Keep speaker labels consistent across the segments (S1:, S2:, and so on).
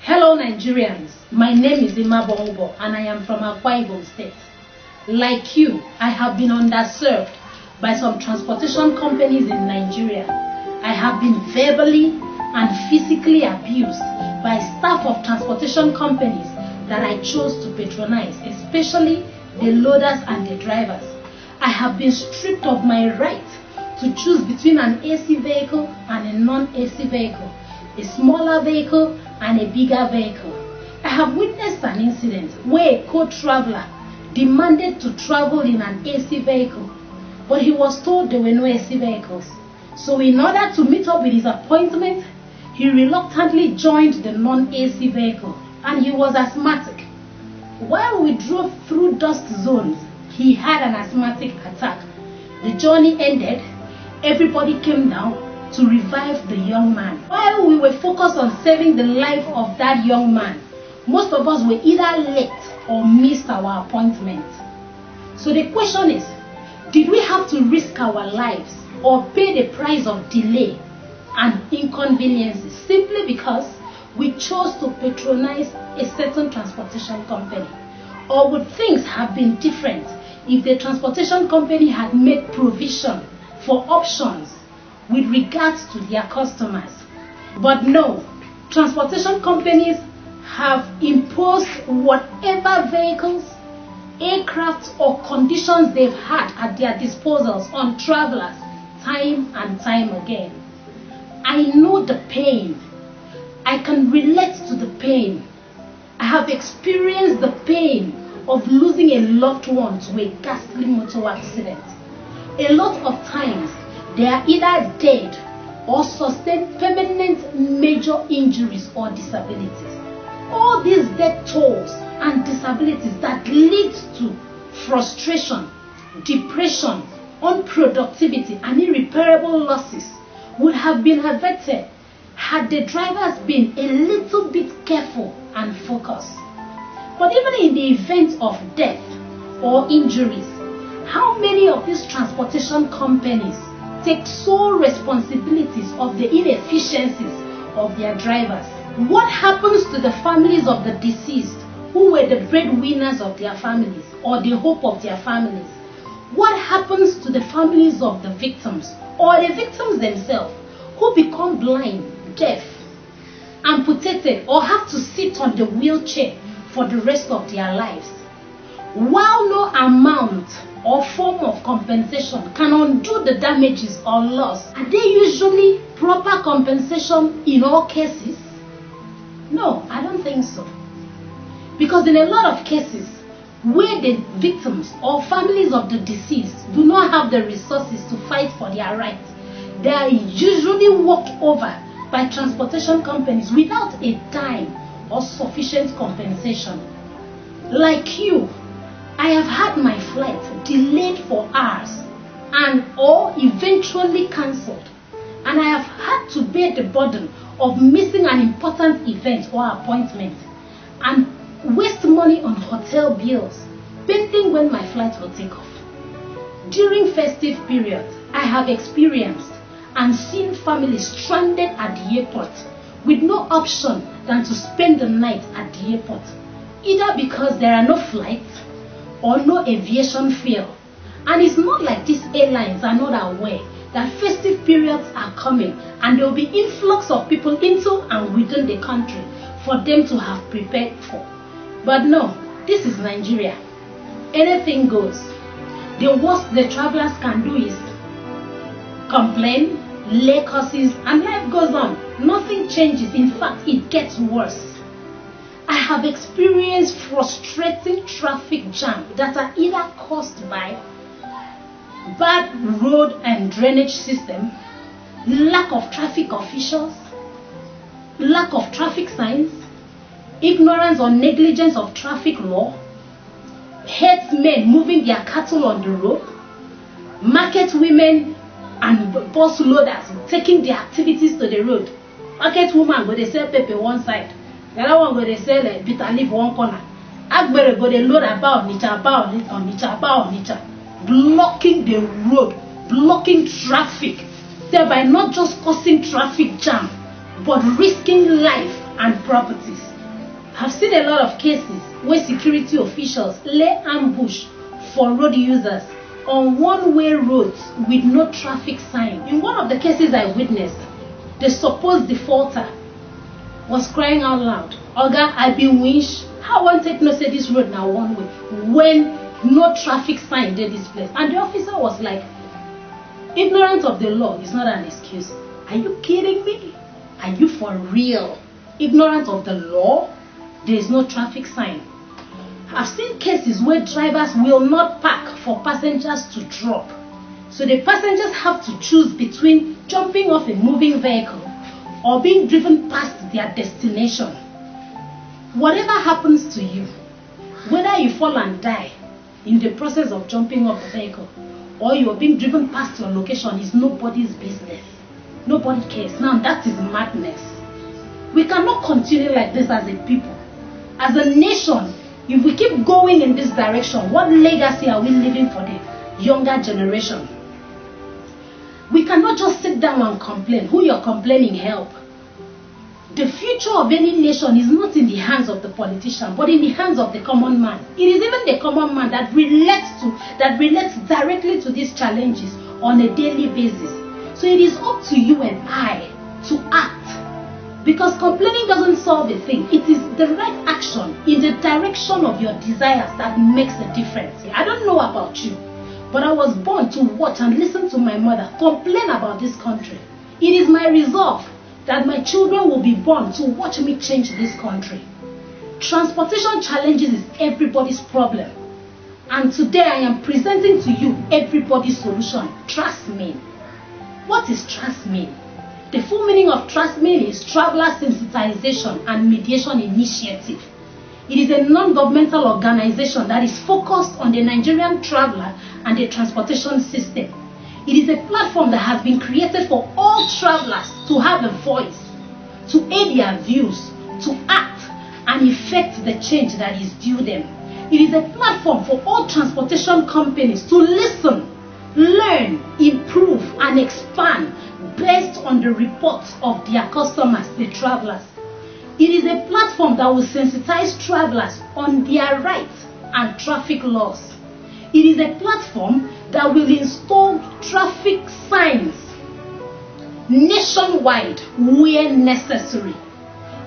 S1: Hello Nigerians, my name is Ima Bongo and I am from Akwa Ibom State. Like you, I have been underserved by some transportation companies in Nigeria. I have been verbally and physically abused by staff of transportation companies that I chose to patronize, especially the loaders and the drivers. I have been stripped of my right to choose between an AC vehicle and a non-AC vehicle, a smaller vehicle and a bigger vehicle. I have witnessed an incident where a co-traveler demanded to travel in an AC vehicle, but he was told there were no AC vehicles. So in order to meet up with his appointment, he reluctantly joined the non-AC vehicle, and he was asthmatic. While we drove through dust zones, he had an asthmatic attack. The journey ended. Everybody came down to revive the young man. While we were focused on saving the life of that young man, most of us were either late or missed our appointment. So the question is, did we have to risk our lives or pay the price of delay and inconveniences simply because we chose to patronize a certain transportation company? Or would things have been different if the transportation company had made provision for options with regards to their customers? But no, transportation companies have imposed whatever vehicles, aircraft or conditions they've had at their disposals on travelers time and time again. I know the pain. I can relate to the pain. I have experienced the pain of losing a loved one to a ghastly motor accident. A lot of times, they are either dead or sustain permanent major injuries or disabilities. All these death tolls and disabilities that lead to frustration, depression, unproductivity, and irreparable losses would have been averted had the drivers been a little bit careful and focused. But even in the event of death or injuries, how many of these transportation companies take sole responsibilities of the inefficiencies of their drivers? What happens to the families of the deceased who were the breadwinners of their families or the hope of their families? What happens to the families of the victims or the victims themselves who become blind, deaf, amputated, or have to sit on the wheelchair for the rest of their lives? While no amount or form of compensation can undo the damages or loss, are they usually proper compensation in all cases? No, I don't think so. Because in a lot of cases where the victims or families of the deceased do not have the resources to fight for their rights, they are usually walked over by transportation companies without a dime or sufficient compensation. Like you, I have had my flight delayed for hours and or eventually cancelled, and I have had to bear the burden of missing an important event or appointment and waste money on hotel bills pending when my flight will take off. During festive periods, I have experienced and seen families stranded at the airport with no option than to spend the night at the airport, either because there are no flights or no aviation fare. And it's not like these airlines are not aware that festive periods are coming and there will be influx of people into and within the country for them to have prepared for. But no, this is Nigeria. Anything goes. The worst the travelers can do is complain, lay curses, and life goes on. Nothing changes. In fact, it gets worse. I have experienced frustrating traffic jams that are either caused by bad road and drainage system, lack of traffic officials, lack of traffic signs, ignorance or negligence of traffic law, herdsmen moving their cattle on the road, market women and bus loaders taking their activities to the road. Market woman go dey sell pepper one side, the other one go dey sell bitter leaf one corner. Agbere go dey load about Onitsha, blocking the road, blocking traffic, thereby not just causing traffic jam, but risking life and properties. I've seen a lot of cases where security officials lay ambush for road users on one-way roads with no traffic sign. In one of the cases I witnessed, the supposed defaulter was crying out loud, "Oga, I been wish, how one take no say this road now one way when no traffic sign dey this place?" And the officer was like, "Ignorance of the law is not an excuse." Are you kidding me? Are you for real? Ignorance of the law? There is no traffic sign. I've seen cases where drivers will not park for passengers to drop. So the passengers have to choose between jumping off a moving vehicle or being driven past their destination. Whatever happens to you, whether you fall and die in the process of jumping off the vehicle or you're being driven past your location, is nobody's business. Nobody cares. Now that is madness. We cannot continue like this as a people. As a nation, if we keep going in this direction, what legacy are we leaving for the younger generation? We cannot just sit down and complain. Who you're complaining help? The future of any nation is not in the hands of the politician, but in the hands of the common man. It is even the common man that relates directly to these challenges on a daily basis. So it is up to you and I to act. Because complaining doesn't solve a thing. It is the right action in the direction of your desires that makes a difference. I don't know about you, but I was born to watch and listen to my mother complain about this country. It is my resolve that my children will be born to watch me change this country. Transportation challenges is everybody's problem. And today I am presenting to you everybody's solution. Trasmin. What is Trasmin? The full meaning of Trasmin is Traveler Sensitization and Mediation Initiative. It is a non-governmental organization that is focused on the Nigerian traveler and the transportation system. It is a platform that has been created for all travelers to have a voice, to aid their views, to act and effect the change that is due them. It is a platform for all transportation companies to listen, learn, improve and expand based on the reports of their customers, the travelers. It is a platform that will sensitize travelers on their rights and traffic laws. It is a platform that will install traffic signs nationwide where necessary.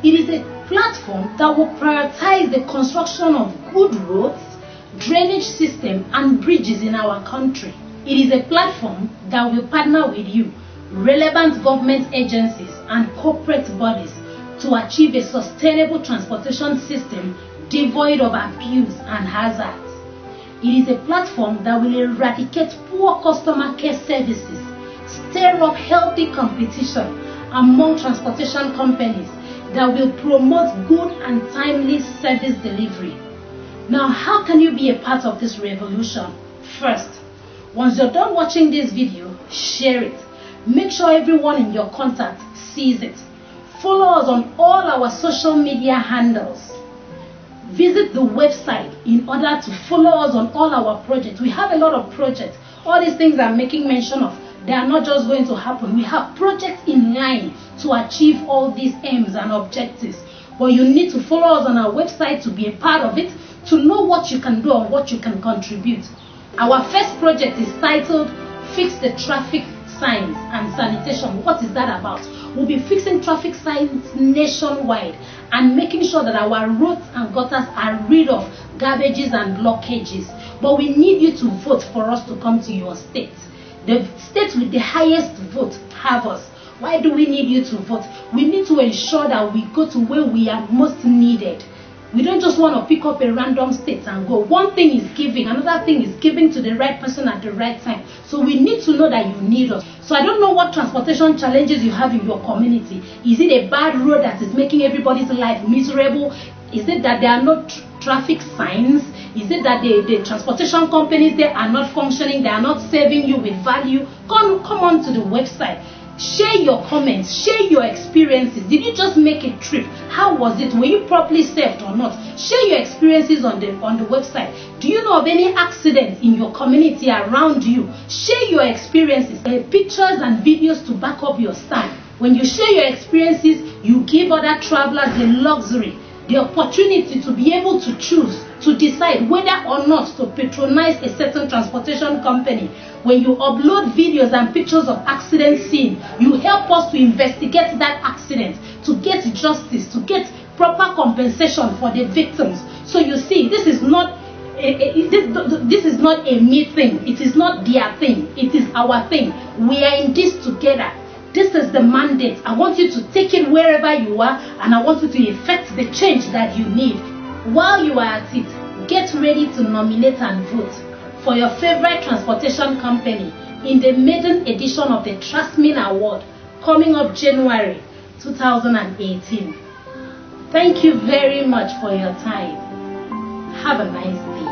S1: It is a platform that will prioritize the construction of good roads, drainage system and bridges in our country. It is a platform that will partner with you, relevant government agencies and corporate bodies to achieve a sustainable transportation system devoid of abuse and hazards. It is a platform that will eradicate poor customer care services, stir up healthy competition among transportation companies that will promote good and timely service delivery. Now, how can you be a part of this revolution? First, once you're done watching this video, share it. Make sure everyone in your contact sees it. Follow us on all our social media handles. Visit the website in order to follow us on all our projects. We have a lot of projects. All these things I'm making mention of, they are not just going to happen. We have projects in line to achieve all these aims and objectives. But you need to follow us on our website to be a part of it, to know what you can do and what you can contribute. Our first project is titled Fix the Traffic Signs and Sanitation. What is that about? We'll be fixing traffic signs nationwide and making sure that our roads and gutters are rid of garbages and blockages. But we need you to vote for us to come to your state. The state with the highest vote have us. Why do we need you to vote? We need to ensure that we go to where we are most needed. We don't just want to pick up a random state and go. One thing is giving, another thing is giving to the right person at the right time. So we need to know that you need us. So I don't know what transportation challenges you have in your community. Is it a bad road that is making everybody's life miserable? Is it that there are no traffic signs? Is it that the transportation companies there are not functioning? They are not serving you with value? Come on to the website. Share your comments, share your experiences. Did you just make a trip? How was it? Were you properly served or not? Share your experiences on the website. Do you know of any accidents in your community around you? Share your experiences, pictures and videos to back up your stand. When you share your experiences, you give other travelers the the opportunity to be able to choose, to decide whether or not to patronize a certain transportation company. When you upload videos and pictures of accident scene, you help us to investigate that accident, to get justice, to get proper compensation for the victims. So you see, this is not this is not a me thing. It is not their thing. It is our thing. We are in this together. This is the mandate. I want you to take it wherever you are, and I want you to effect the change that you need. While you are at it, get ready to nominate and vote for your favorite transportation company in the maiden edition of the Trasmin Award coming up January 2018. Thank you very much for your time. Have a nice day.